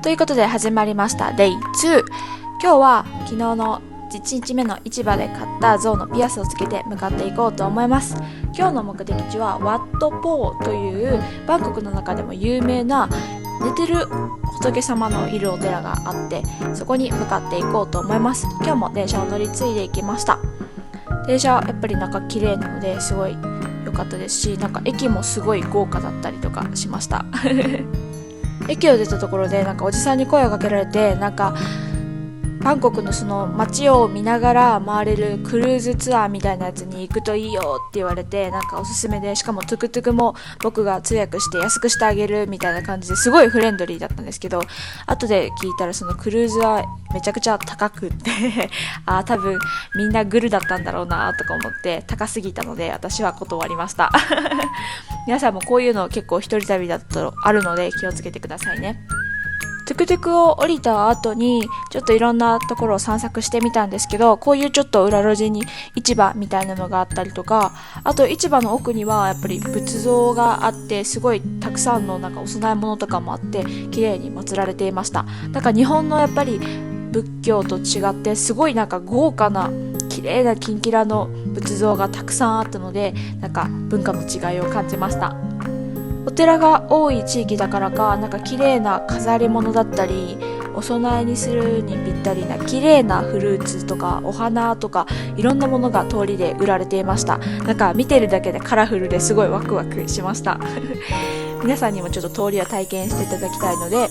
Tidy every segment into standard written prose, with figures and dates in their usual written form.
ということで始まりました Day2。 今日は昨日の1日目の市場で買った象のピアスをつけて向かっていこうと思います。今日の目的地はワットポーというバンコクの中でも有名な寝てる仏様のいるお寺があって、そこに向かっていこうと思います。今日も電車を乗り継いでいきました。電車やっぱり綺麗なのですごい良かったですし、駅もすごい豪華だったりとかしました駅を出たところでおじさんに声をかけられて、バンコクのその街を見ながら回れるクルーズツアーみたいなやつに行くといいよって言われて、おすすめで、しかもトゥクトゥクも僕が通訳して安くしてあげるみたいな感じですごいフレンドリーだったんですけど、後で聞いたらそのクルーズはめちゃくちゃ高くって多分みんなグルだったんだろうなとか思って、高すぎたので私は断りました皆さんもこういうの結構一人旅だとあるので気をつけてくださいね。トゥクトゥクを降りた後にちょっといろんなところを散策してみたんですけど、こういうちょっと裏路地に市場みたいなのがあったりとか、あと市場の奥にはやっぱり仏像があって、すごいたくさんのお供え物とかもあって綺麗に祀られていました。日本のやっぱり仏教と違ってすごい豪華な綺麗なキンキラの仏像がたくさんあったので、文化の違いを感じました。お寺が多い地域だからか、綺麗な飾り物だったり、お供えにするにぴったりな綺麗なフルーツとかお花とかいろんなものが通りで売られていました。見てるだけでカラフルですごいワクワクしました皆さんにもちょっと通りを体験していただきたいので、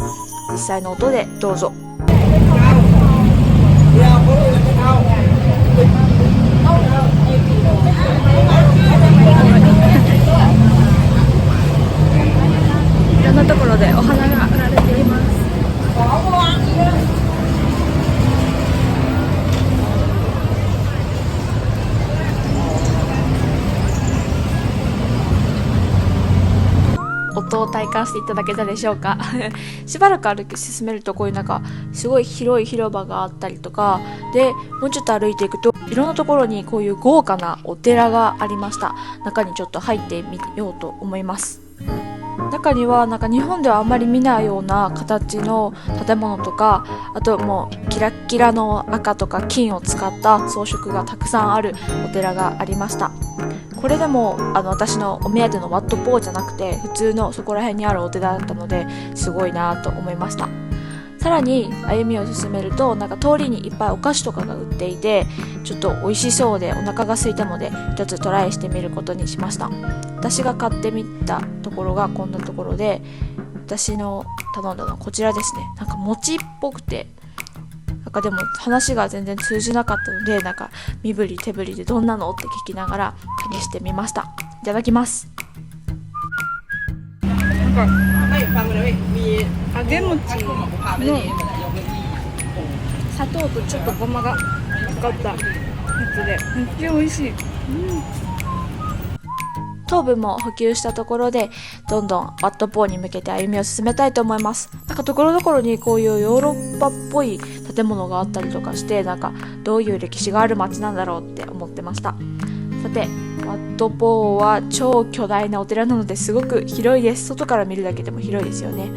実際の音でどうぞ。いろんなところでお花が売られています。音を体感していただけたでしょうかしばらく歩き進めると、こういうすごい広い広場があったりとかで、もうちょっと歩いていくといろんなところにこういう豪華なお寺がありました。中にちょっと入ってみようと思います。中には日本ではあんまり見ないような形の建物とか、あともうキラッキラの赤とか金を使った装飾がたくさんあるお寺がありました。これでも私のお目当てのワットポーじゃなくて、普通のそこら辺にあるお寺だったので、すごいなと思いました。さらに歩みを進めると通りにいっぱいお菓子とかが売っていて、ちょっと美味しそうでお腹が空いたので一つトライしてみることにしました。私が買ってみたところがこんなところで、私の頼んだのはこちらですね。餅っぽくて、でも話が全然通じなかったので、身振り手振りでどんなのって聞きながら試してみました。いただきます。揚げ餅の砂糖とちょっとごまがかかったやつでめっちゃ美味しい。糖分も補給したところで、どんどんワットポーに向けて歩みを進めたいと思います。ところどころにこういうヨーロッパっぽい建物があったりとかして、どういう歴史がある街なんだろうって思ってました。さて、ワットポーは超巨大なお寺なのですごく広いです。外から見るだけでも広いですよね。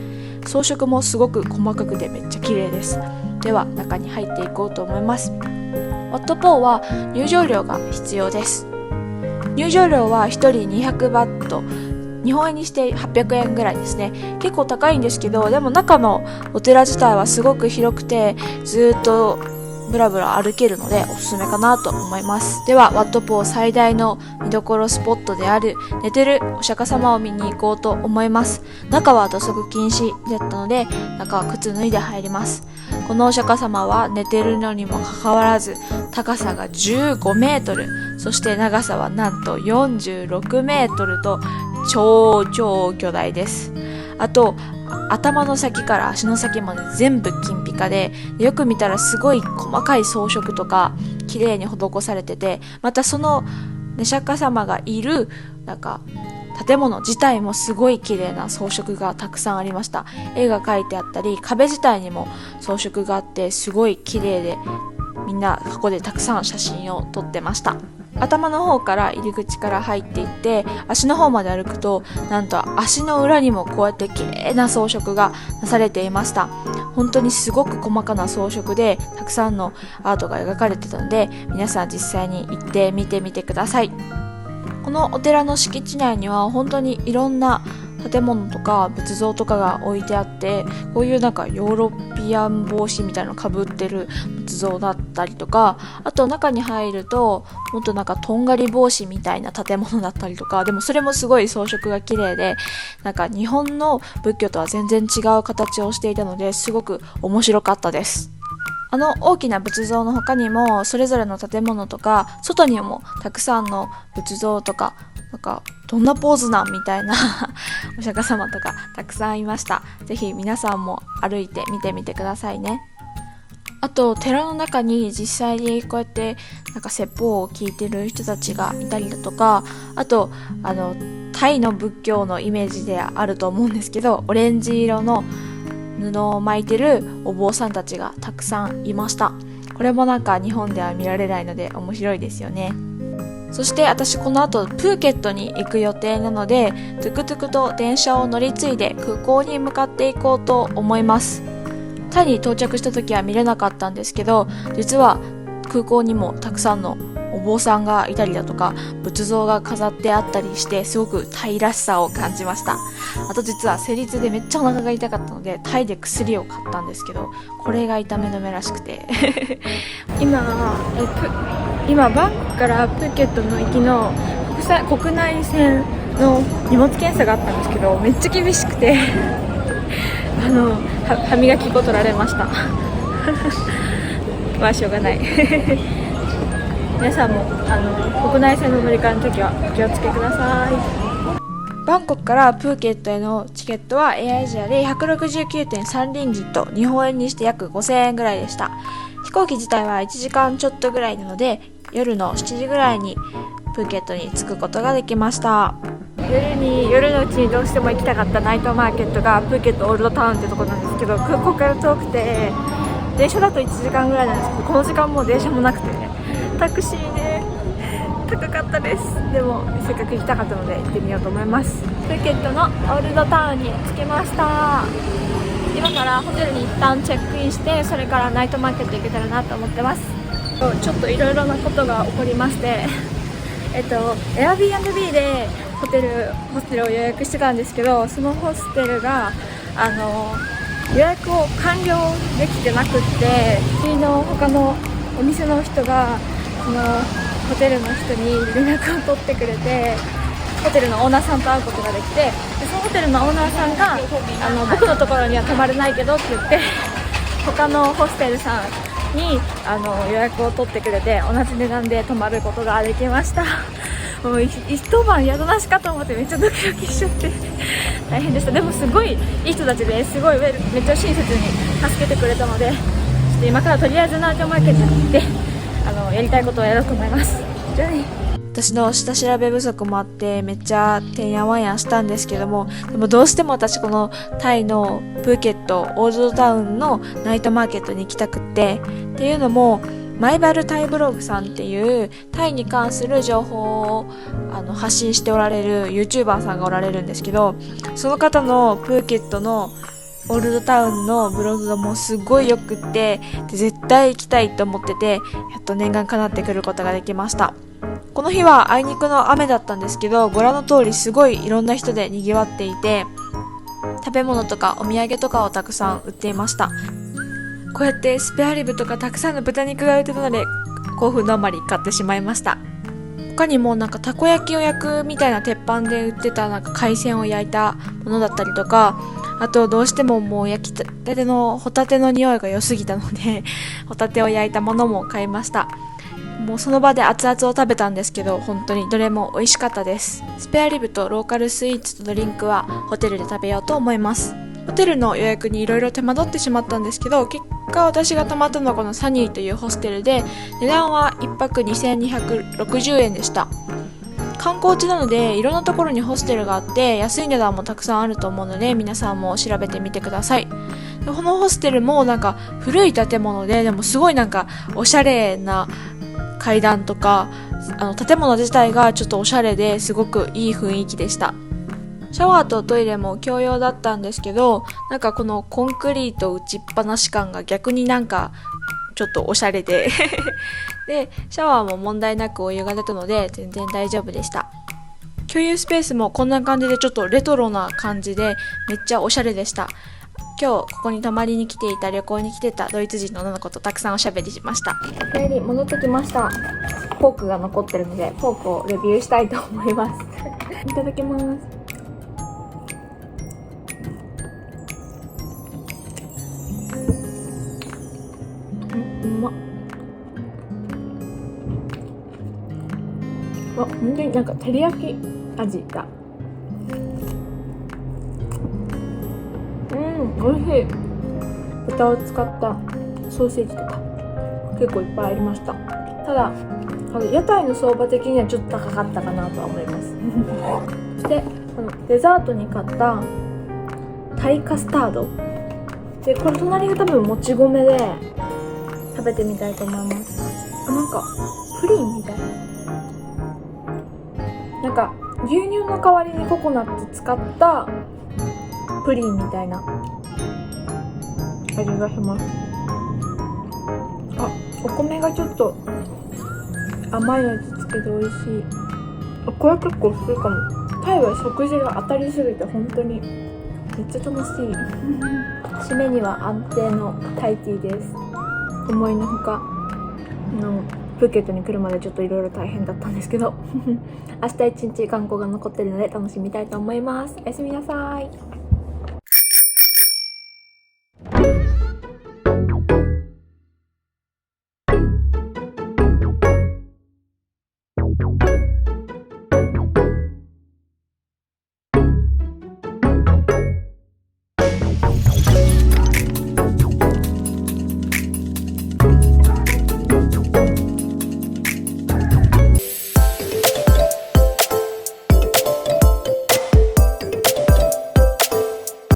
装飾もすごく細かくてめっちゃ綺麗です。では中に入っていこうと思います。ワットポーは入場料が必要です。入場料は1人200バット、日本円にして800円ぐらいですね。結構高いんですけど、でも中のお寺自体はすごく広くて、ずっとブラブラ歩けるのでおすすめかなと思います。ではワットポー最大の見どころスポットである寝てるお釈迦様を見に行こうと思います。中は土足禁止だったので、中は靴脱いで入ります。このお釈迦様は寝てるのにもかかわらず、高さが15メートル、そして長さはなんと46メートルと超巨大です。あと頭の先から足の先まで全部金ピカで、よく見たらすごい細かい装飾とか綺麗に施されてて、またそのお釈迦様がいる建物自体もすごい綺麗な装飾がたくさんありました。絵が描いてあったり、壁自体にも装飾があってすごい綺麗で、みんなここでたくさん写真を撮ってました。頭の方から入り口から入っていって、足の方まで歩くと、なんと足の裏にもこうやって綺麗な装飾がなされていました。本当にすごく細かな装飾でたくさんのアートが描かれてたので、皆さん実際に行って見てみてください。このお寺の敷地内には本当にいろんな建物とか仏像とかが置いてあって、こういうなんかヨーロピアン帽子みたいなのかぶってる仏像だったりとか、あと中に入るともっとなんかとんがり帽子みたいな建物だったりとか、でもそれもすごい装飾が綺麗で、なんか日本の仏教とは全然違う形をしていたので、すごく面白かったです。大きな仏像の他にも、それぞれの建物とか外にもたくさんの仏像とか、なんかどんなポーズなんみたいなお釈迦様とかたくさんいました。ぜひ皆さんも歩いて見てみてくださいね。あと寺の中に実際にこうやってなんか説法を聞いてる人たちがいたりだとか、あとタイの仏教のイメージであると思うんですけど、オレンジ色の布を巻いてるお坊さんたちがたくさんいました。これもなんか日本では見られないので面白いですよね。そして私この後プーケットに行く予定なので、トゥクトゥクと電車を乗り継いで空港に向かっていこうと思います。タイに到着した時は見れなかったんですけど、実は空港にもたくさんのお坊さんがいたりだとか、仏像が飾ってあったりして、すごくタイらしさを感じました。あと実は生理痛でめっちゃお腹が痛かったので、タイで薬を買ったんですけど、これが痛め止めらしくて今バンコクからプーケットの行きの国内線の荷物検査があったんですけど、めっちゃ厳しくて歯磨き粉取られましたまあしょうがない皆さんも国内線の乗り換えの時はお気をつけください。バンコクからプーケットへのチケットはエアアジアで 169.3 リンギット、日本円にして約5000円ぐらいでした。飛行機自体は1時間ちょっとぐらいなので、夜の7時ぐらいにプーケットに着くことができました。夜のうちにどうしても行きたかったナイトマーケットがプーケットオールドタウンってとこなんですけど、空港から遠くて電車だと1時間ぐらいなんですけど、この時間もう電車もなくて、タクシーで高かったです。でもせっかく行きたかったので行ってみようと思います。プーケットのオールドタウンに着きました。今からホテルに一旦チェックインして、それからナイトマーケット行けたらなと思ってます。ちょっといろいろなことが起こりましてAirbnb でホステルを予約してたんですけど、そのホステルが予約を完了できてなくって、他のお店の人がそのホテルの人に連絡を取ってくれて、ホテルのオーナーさんと会うことができて、でそのホテルのオーナーさんが僕のところには泊まれないけどって言って、他のホステルさんに予約を取ってくれて、同じ値段で泊まることができました。もう一晩宿なしかと思ってめっちゃドキドキしちゃって大変でした。でもすごいいい人たちで、すごいめっちゃ親切に助けてくれたので、ちょっと今からとりあえずナイトマーケットに行ってやりたいことをやろうと思います。じゃあね。私の下調べ不足もあってめっちゃてんやわんやしたんですけども、でもどうしても私このタイのプーケットオールドタウンのナイトマーケットに行きたくって、っていうのもマイバルタイブログさんっていうタイに関する情報を発信しておられる YouTuber さんがおられるんですけど、その方のプーケットのオールドタウンのブログがもうすごいよくって、で絶対行きたいと思ってて、やっと念願叶ってくることができました。この日はあいにくの雨だったんですけど、ご覧の通りすごいいろんな人で賑わっていて、食べ物とかお土産とかをたくさん売っていました。こうやってスペアリブとかたくさんの豚肉が売ってたので、興奮のあまり買ってしまいました。他にもなんかたこ焼きを焼くみたいな鉄板で売ってたなんか海鮮を焼いたものだったりとか、あとどうしてももう焼きたてのホタテの匂いが良すぎたのでホタテを焼いたものも買いました。もうその場で熱々を食べたんですけど、本当にどれも美味しかったです。スペアリブとローカルスイーツとドリンクはホテルで食べようと思います。ホテルの予約にいろいろ手間取ってしまったんですけど、結果私が泊まったのはこのサニーというホステルで、値段は1泊2260円でした。観光地なのでいろんなところにホステルがあって安い値段もたくさんあると思うので、皆さんも調べてみてください。でこのホステルもなんか古い建物で、でもすごいなんかおしゃれな階段とか建物自体がちょっとおしゃれですごくいい雰囲気でした。シャワーとトイレも共用だったんですけど、なんかこのコンクリート打ちっぱなし感が逆になんかちょっとおしゃれででシャワーも問題なくお湯が出たので全然大丈夫でした。共有スペースもこんな感じでちょっとレトロな感じでめっちゃおしゃれでした。今日ここに泊まりに来ていた旅行に来てたドイツ人の女の子とたくさんおしゃべりしました。帰り戻ってきました。フォークが残ってるのでフォークをレビューしたいと思いますいただきます。うまっ。本当になんか照り焼き味だ。美味しい。豚を使ったソーセージとか結構いっぱいありました。ただ屋台の相場的にはちょっと高かったかなとは思いますそしてデザートに買ったタイカスタードで、これ隣が多分もち米で食べてみたいと思います。なんかプリンみたいな、なんか牛乳の代わりにココナッツ使ったプリンみたいな味がします。お米がちょっと甘い味付けで美味しい。これ結構好きかも。タイは食事が当たりすぎて本当にめっちゃ楽しい締めには安定のタイティーです。思いのほかプーケットに来るまでちょっといろいろ大変だったんですけど明日一日観光が残ってるので楽しみたいと思います。おやすみなさい。